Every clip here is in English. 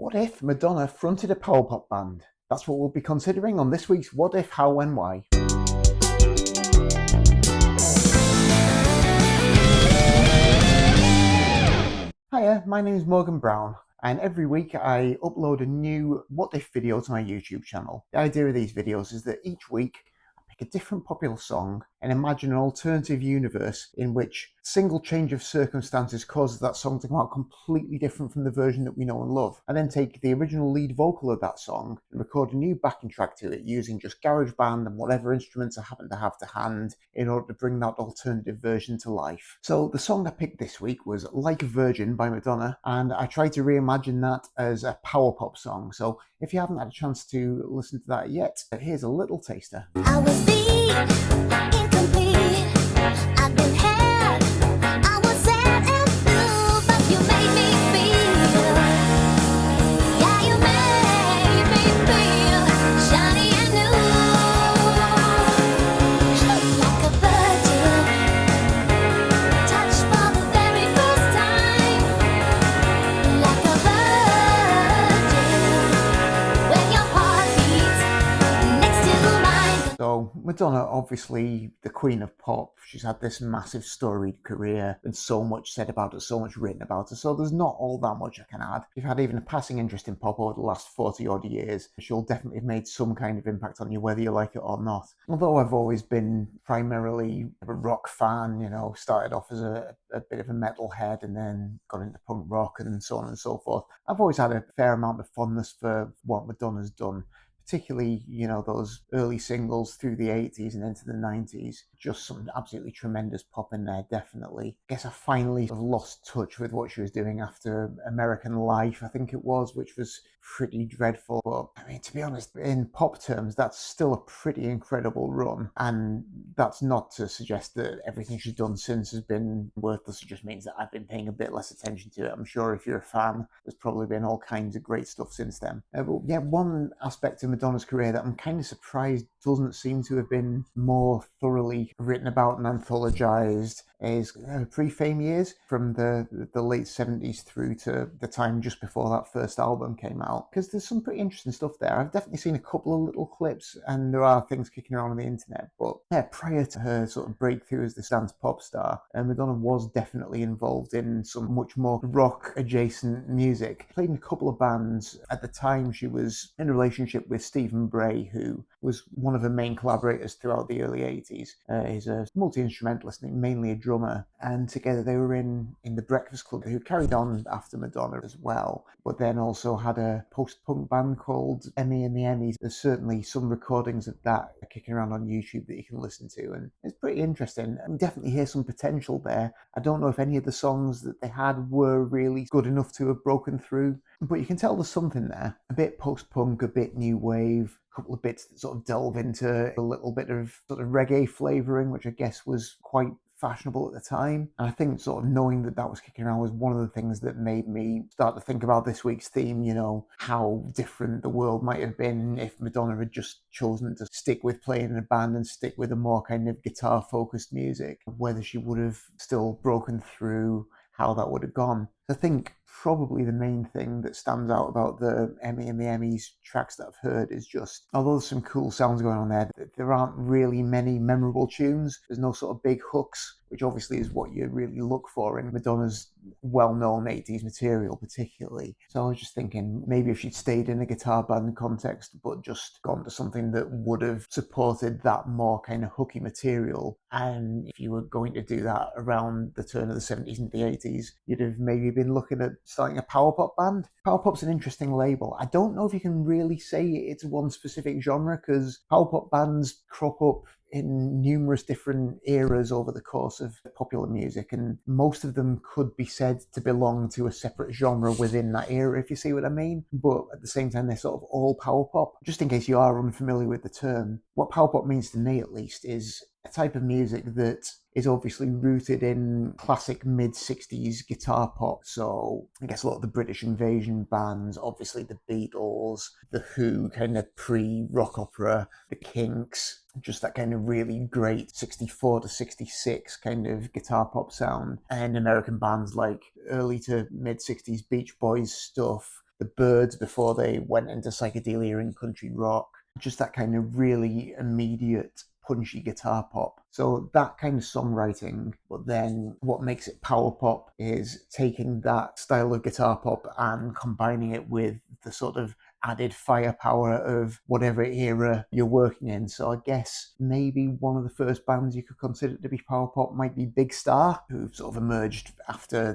What if Madonna fronted a power pop band? That's what we'll be considering on this week's What If, How, When, Why. Hiya, my name is Morgan Brown, and every week I upload a new What If video to my YouTube channel. The idea of these videos is that each week I pick a different popular song and imagine an alternative universe in which a single change of circumstances causes that song to come out completely different from the version that we know and love. I then take the original lead vocal of that song and record a new backing track to it using just GarageBand and whatever instruments I happen to have to hand in order to bring that alternative version to life. So the song I picked this week was Like a Virgin by Madonna, and I tried to reimagine that as a power pop song. So if you haven't had a chance to listen to that yet, here's a little taster. I was incomplete. I've been had. I was sad and blue, but you made me feel. Yeah, you made me feel shiny and new, like a virgin, touched for the very first time, like a virgin, when your heart beats next to mine. So Madonna, obviously the queen of pop, she's had this massive storied career and so much said about her, so much written about her, so there's not all that much I can add. If you've had even a passing interest in pop over the last 40 odd years, she'll definitely have made some kind of impact on you whether you like it or not. Although I've always been primarily a rock fan, started off as a bit of a metalhead and then got into punk rock and so on and so forth. I've always had a fair amount of fondness for what Madonna's done. Particularly, those early singles through the 80s and into the 90s. Just some absolutely tremendous pop in there, definitely. I guess I finally lost touch with what she was doing after American Life, I think it was, which was pretty dreadful. But, to be honest, in pop terms, that's still a pretty incredible run. And that's not to suggest that everything she's done since has been worthless. It just means that I've been paying a bit less attention to it. I'm sure if you're a fan, there's probably been all kinds of great stuff since then. But yeah, one aspect of Madonna's career that I'm kind of surprised doesn't seem to have been more thoroughly written about and anthologized is her pre-fame years, from the late 70s through to the time just before that first album came out, because there's some pretty interesting stuff there. I've definitely seen a couple of little clips and there are things kicking around on the internet, but yeah, prior to her sort of breakthrough as the dance pop star, Madonna was definitely involved in some much more rock adjacent music. Played in a couple of bands. At the time she was in a relationship with Stephen Bray, who was one of her main collaborators throughout the early 80s. He's a multi-instrumentalist, mainly a drummer, and together they were in the Breakfast Club, who carried on after Madonna as well, but then also had a post-punk band called Emmy and the Emmys. There's certainly some recordings of that kicking around on YouTube that you can listen to, and it's pretty interesting. I definitely hear some potential there. I don't know if any of the songs that they had were really good enough to have broken through, but you can tell there's something there. A bit post-punk, a bit new wave, a couple of bits that sort of delve into a little bit of sort of reggae flavouring, which I guess was quite fashionable at the time. And I think sort of knowing that was kicking around was one of the things that made me start to think about this week's theme, how different the world might have been if Madonna had just chosen to stick with playing in a band and stick with a more kind of guitar-focused music, whether she would have still broken through, how that would have gone. I think probably the main thing that stands out about the Emmy and the Emmys tracks that I've heard is just, although there's some cool sounds going on there aren't really many memorable tunes. There's no sort of big hooks, which obviously is what you really look for in Madonna's well-known 80s material particularly. So I was just thinking maybe if she'd stayed in a guitar band context but just gone to something that would have supported that more kind of hooky material, and if you were going to do that around the turn of the 70s and the 80s, you'd have maybe been looking at starting a power pop band. Power pop's an interesting label. I don't know if you can really say it's one specific genre, because power pop bands crop up in numerous different eras over the course of popular music, and most of them could be said to belong to a separate genre within that era, if you see what I mean. But at the same time, they're sort of all power pop. Just in case you are unfamiliar with the term, what power pop means to me at least is a type of music that is obviously rooted in classic mid-60s guitar pop. So I guess a lot of the British Invasion bands, obviously the Beatles, The Who, kind of pre-rock opera, the Kinks, just that kind of really great 64 to 66 kind of guitar pop sound. And American bands like early to mid-60s Beach Boys stuff, the Byrds before they went into psychedelia and country rock. Just that kind of really immediate, punchy guitar pop. So that kind of songwriting, but then what makes it power pop is taking that style of guitar pop and combining it with the sort of added firepower of whatever era you're working in. So I guess maybe one of the first bands you could consider to be power pop might be Big Star, who sort of emerged after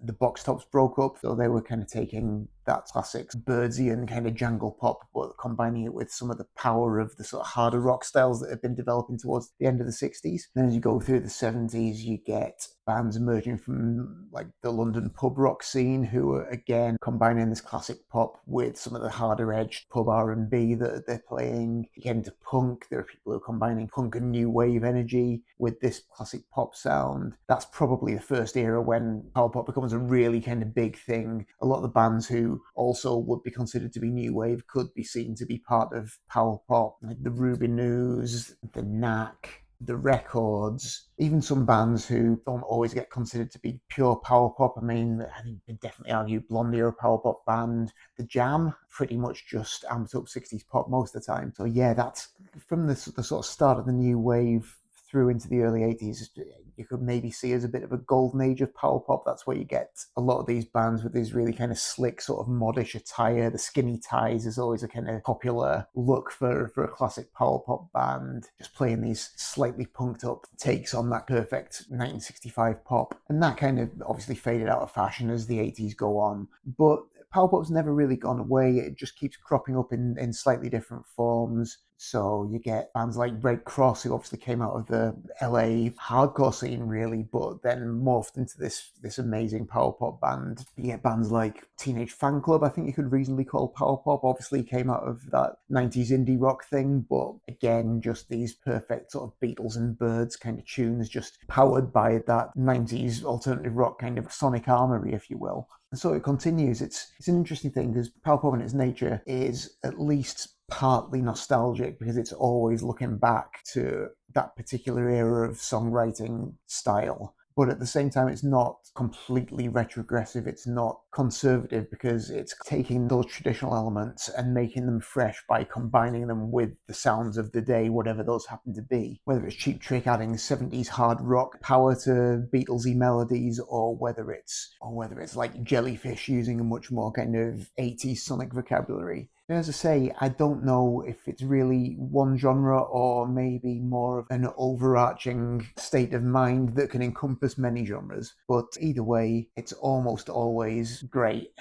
the Box Tops broke up. So they were kind of taking that classic Birdsian kind of jangle pop, but combining it with some of the power of the sort of harder rock styles that have been developing towards the end of the 60s. Then as you go through the 70s, you get bands emerging from like the London pub rock scene who are again combining this classic pop with some of the harder edged pub R&B that they're playing. You get into punk, there are people who are combining punk and new wave energy with this classic pop sound. That's probably the first era when power pop becomes a really kind of big thing. A lot of the bands who also would be considered to be new wave could be seen to be part of power pop, like the Ruby News, the Knack, the Records, even some bands who don't always get considered to be pure power pop. I mean, I think you could definitely argue Blondie are a power pop band. The Jam, pretty much just amped up 60s pop most of the time. So yeah, that's from the sort of start of the new wave through into the early 80s, you could maybe see as a bit of a golden age of power pop. That's where you get a lot of these bands with these really kind of slick, sort of modish attire. The skinny ties is always a kind of popular look for a classic power pop band, just playing these slightly punked up takes on that perfect 1965 pop. And that kind of obviously faded out of fashion as the 80s go on. But power pop's never really gone away. It just keeps cropping up in slightly different forms. So you get bands like Red Cross, who obviously came out of the LA hardcore scene, really, but then morphed into this amazing power pop band. You get bands like Teenage Fan Club, I think you could reasonably call power pop. Obviously came out of that 90s indie rock thing, but again, just these perfect sort of Beatles and Byrds kind of tunes, just powered by that 90s alternative rock kind of sonic armory, if you will. And so it continues. It's an interesting thing because power pop in its nature is at least partly nostalgic because it's always looking back to that particular era of songwriting style. But at the same time, it's not completely retrogressive, it's not conservative, because it's taking those traditional elements and making them fresh by combining them with the sounds of the day, whatever those happen to be. Whether it's Cheap Trick adding 70s hard rock power to Beatlesy melodies, or whether it's like Jellyfish using a much more kind of 80s sonic vocabulary. As I say, I don't know if it's really one genre or maybe more of an overarching state of mind that can encompass many genres, but either way, it's almost always great.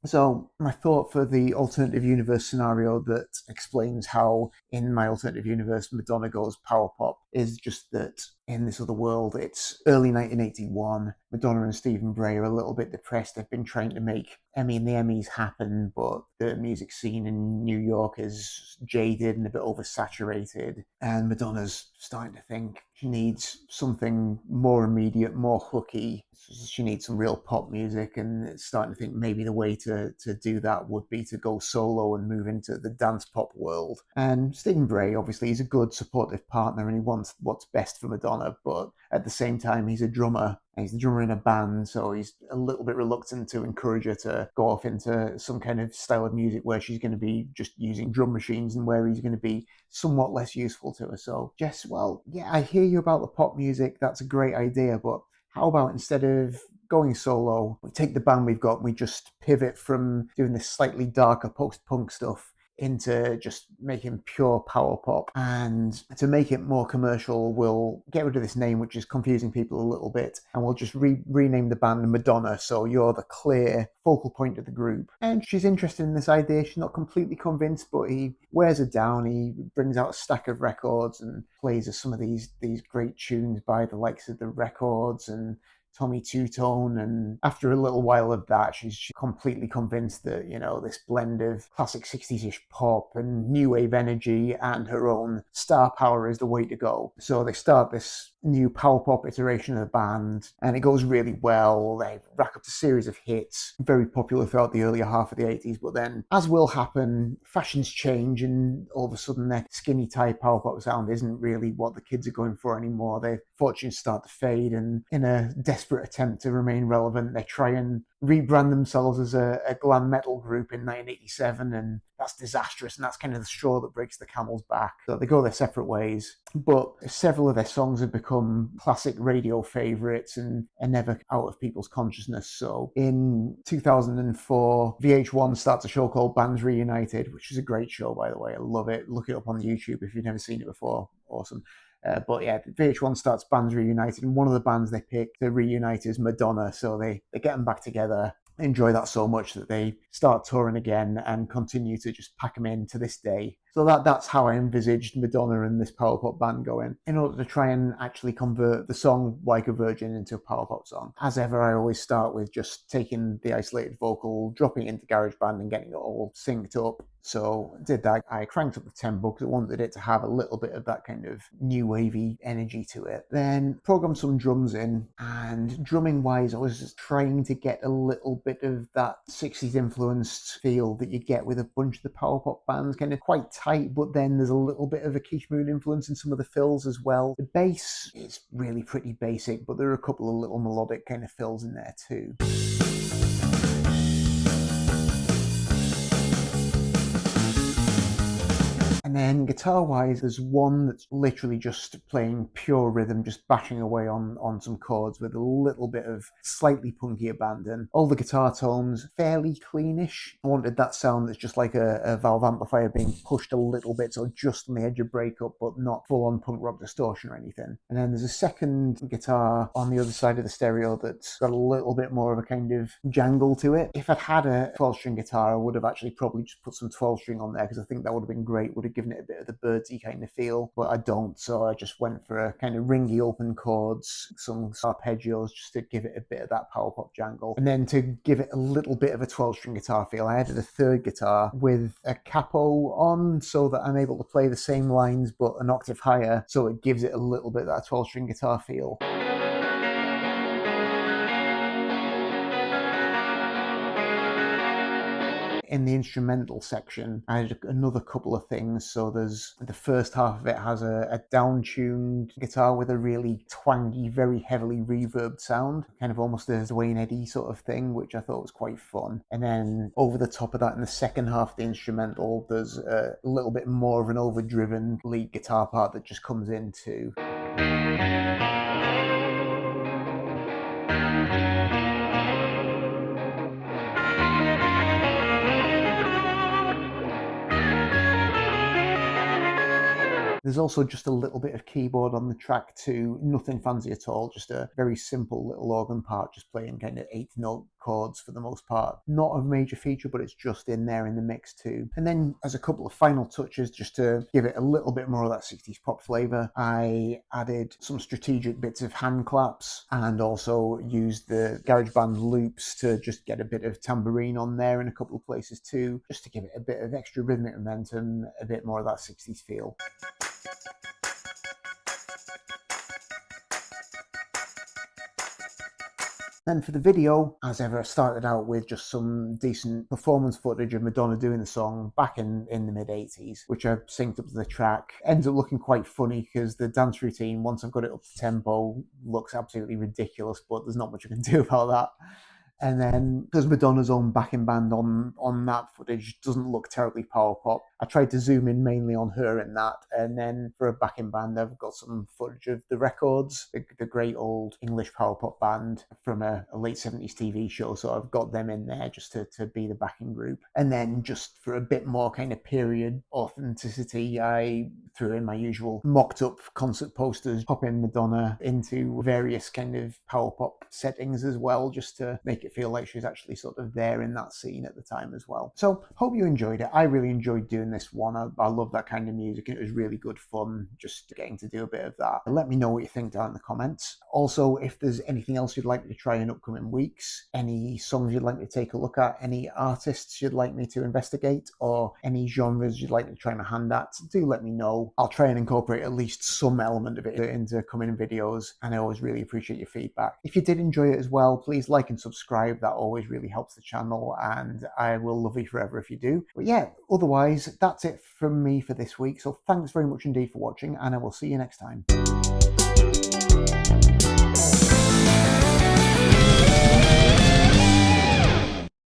So my thought for the alternative universe scenario that explains how in my alternative universe Madonna goes power pop is just that in this other world, it's early 1981. Madonna and Stephen Bray are a little bit depressed. They've been trying to make Emmy and the Emmys happen, but the music scene in New York is jaded and a bit oversaturated. And Madonna's starting to think she needs something more immediate, more hooky. She needs some real pop music, and it's starting to think maybe the way to do that would be to go solo and move into the dance pop world. And Stephen Bray, obviously, he's a good supportive partner and he wants what's best for Madonna, but at the same time, he's a drummer. And he's the drummer in a band, so he's a little bit reluctant to encourage her to go off into some kind of style of music where she's going to be just using drum machines and where he's going to be somewhat less useful to her. So Jess, well, yeah, I hear you about the pop music. That's a great idea, but how about instead of going solo, we take the band we've got and we just pivot from doing this slightly darker post-punk stuff into just making pure power pop. And to make it more commercial, we'll get rid of this name, which is confusing people a little bit, and we'll just rename the band Madonna, so you're the clear focal point of the group. And she's interested in this idea. She's not completely convinced, but he wears her down. He brings out a stack of records and plays us some of these great tunes by the likes of the Records and Tommy Two-Tone, and after a little while of that, she's completely convinced that, you know, this blend of classic 60s-ish pop and new wave energy and her own star power is the way to go. So they start this new power pop iteration of the band, and it goes really well. They rack up a series of hits, very popular throughout the earlier half of the 80s, but then, as will happen, fashions change, and all of a sudden their skinny tie power pop sound isn't really what the kids are going for anymore. Their fortunes start to fade, and in a desperate attempt to remain relevant, they try and rebrand themselves as a glam metal group in 1987, and that's disastrous, and that's kind of the straw that breaks the camel's back. So they go their separate ways, but several of their songs have become classic radio favourites and are never out of people's consciousness. So in 2004, VH1 starts a show called Bands Reunited, which is a great show, by the way. I love it. Look it up on YouTube if you've never seen it before. Awesome. But yeah, VH1 starts Bands Reunited, and one of the bands they pick to reunite is Madonna. So they get them back together, enjoy that so much that they start touring again and continue to just pack them in to this day. So that's how I envisaged Madonna and this power pop band going, in order to try and actually convert the song Like a Virgin into a power pop song. As ever, I always start with just taking the isolated vocal, dropping it into GarageBand and getting it all synced up. So I did that. I cranked up the tempo because I wanted it to have a little bit of that kind of new wavy energy to it. Then programmed some drums in, and drumming wise, I was just trying to get a little bit of that 60s influenced feel that you get with a bunch of the power pop bands, kind of quite tight, but then there's a little bit of a Keith Moon influence in some of the fills as well. The bass is really pretty basic, but there are a couple of little melodic kind of fills in there too. And then guitar-wise, there's one that's literally just playing pure rhythm, just bashing away on some chords with a little bit of slightly punky abandon. All the guitar tones, fairly cleanish. I wanted that sound that's just like a valve amplifier being pushed a little bit, so just on the edge of breakup, but not full-on punk rock distortion or anything. And then there's a second guitar on the other side of the stereo that's got a little bit more of a kind of jangle to it. If I'd had a 12-string guitar, I would have actually probably just put some 12-string on there, because I think that would have been great, would have given it a bit of the birdsy kind of feel, but I don't, so I just went for a kind of ringy open chords, some arpeggios, just to give it a bit of that power pop jangle. And then to give it a little bit of a 12-string guitar feel, I added a third guitar with a capo on, so that I'm able to play the same lines but an octave higher, so it gives it a little bit of that 12-string guitar feel. In the instrumental section, I had another couple of things. So there's the first half of it has a down-tuned guitar with a really twangy, very heavily reverbed sound, kind of almost a Wayne Eddy sort of thing, which I thought was quite fun. And then over the top of that, in the second half of the instrumental, there's a little bit more of an overdriven lead guitar part that just comes in too. There's also just a little bit of keyboard on the track too, nothing fancy at all, just a very simple little organ part, just playing kind of 8th-note chords for the most part. Not a major feature, but it's just in there in the mix too. And then as a couple of final touches, just to give it a little bit more of that 60s pop flavour, I added some strategic bits of hand claps and also used the GarageBand loops to just get a bit of tambourine on there in a couple of places too, just to give it a bit of extra rhythmic momentum, a bit more of that 60s feel. Then for the video, as ever, I started out with just some decent performance footage of Madonna doing the song back in the mid-80s, which I synced up to the track. Ends up looking quite funny because the dance routine, once I've got it up to tempo, looks absolutely ridiculous, but there's not much I can do about that. And then, because Madonna's own backing band on that footage doesn't look terribly power pop, I tried to zoom in mainly on her in that. And then for a backing band, I've got some footage of the Records, the great old English power pop band from a late 70s TV show. So I've got them in there just to be the backing group. And then just for a bit more kind of period authenticity, I threw in my usual mocked up concert posters, pop in Madonna into various kind of power pop settings as well, just to make it feel like she was actually sort of there in that scene at the time as well. So hope you enjoyed it. I really enjoyed doing this one. I love that kind of music, and it was really good fun just getting to do a bit of that. Let me know what you think down in the comments. Also, if there's anything else you'd like me to try in upcoming weeks, any songs you'd like me to take a look at, any artists you'd like me to investigate, or any genres you'd like me to try my hand at, do let me know. I'll try and incorporate at least some element of it into coming videos, and I always really appreciate your feedback. If you did enjoy it as well, please like and subscribe. That always really helps the channel, and I will love you forever if you do. But yeah, otherwise, that's it from me for this week. So thanks very much indeed for watching, and I will see you next time.